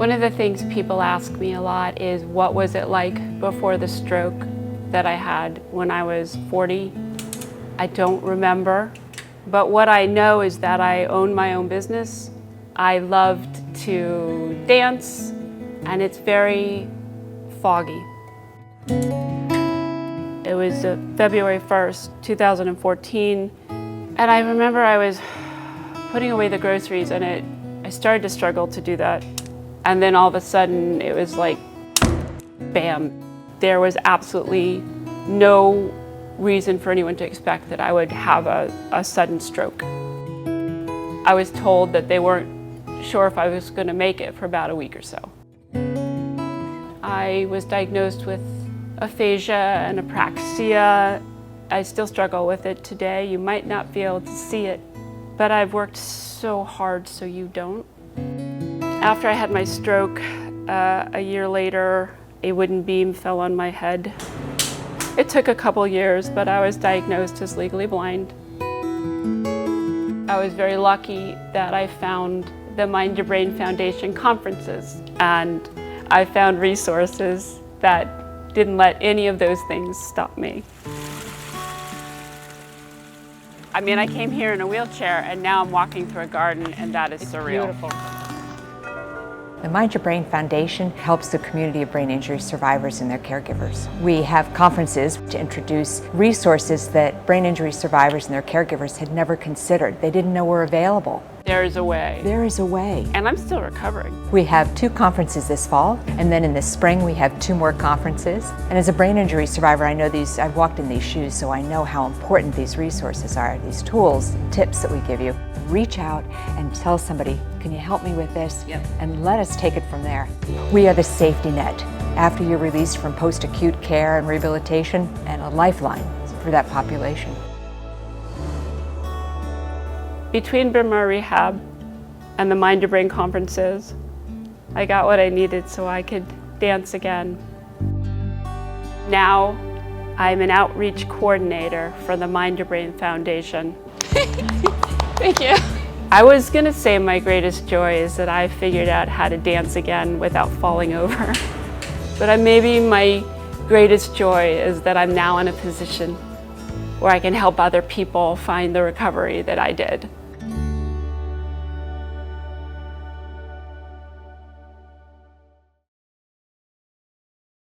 One of the things people ask me a lot is, what was it like before the stroke that I had when I was 40? I don't remember, but what I know is that I owned my own business. I loved to dance, and it's very foggy. It was February 1st, 2014, and I remember I was putting away the groceries, and I started to struggle to do that. And then all of a sudden, it was like, bam. There was absolutely no reason for anyone to expect that I would have a sudden stroke. I was told that they weren't sure if I was going to make it for about a week or so. I was diagnosed with aphasia and apraxia. I still struggle with it today. You might not be able to see it, but I've worked so hard so you don't. After I had my stroke, a year later, a wooden beam fell on my head. It took a couple years, but I was diagnosed as legally blind. I was very lucky that I found the Mind Your Brain Foundation conferences, and I found resources that didn't let any of those things stop me. I mean, I came here in a wheelchair, and now I'm walking through a garden, and that is surreal. Beautiful. The Mind Your Brain Foundation helps the community of brain injury survivors and their caregivers. We have conferences to introduce resources that brain injury survivors and their caregivers had never considered. They didn't know were available. There is a way. There is a way. And I'm still recovering. We have 2 conferences this fall, and then in the spring we have 2 more conferences. And as a brain injury survivor, I know I've walked in these shoes, so I know how important these resources are, these tools, tips that we give you. Reach out and tell somebody, can you help me with this? Yep. And let us take it from there. We are the safety net after you're released from post-acute care and rehabilitation, and a lifeline for that population. Between Bryn Mawr Rehab and the Mind Your Brain conferences, I got what I needed so I could dance again. Now, I'm an outreach coordinator for the Mind Your Brain Foundation. Thank you. I was gonna say my greatest joy is that I figured out how to dance again without falling over. But maybe my greatest joy is that I'm now in a position where I can help other people find the recovery that I did.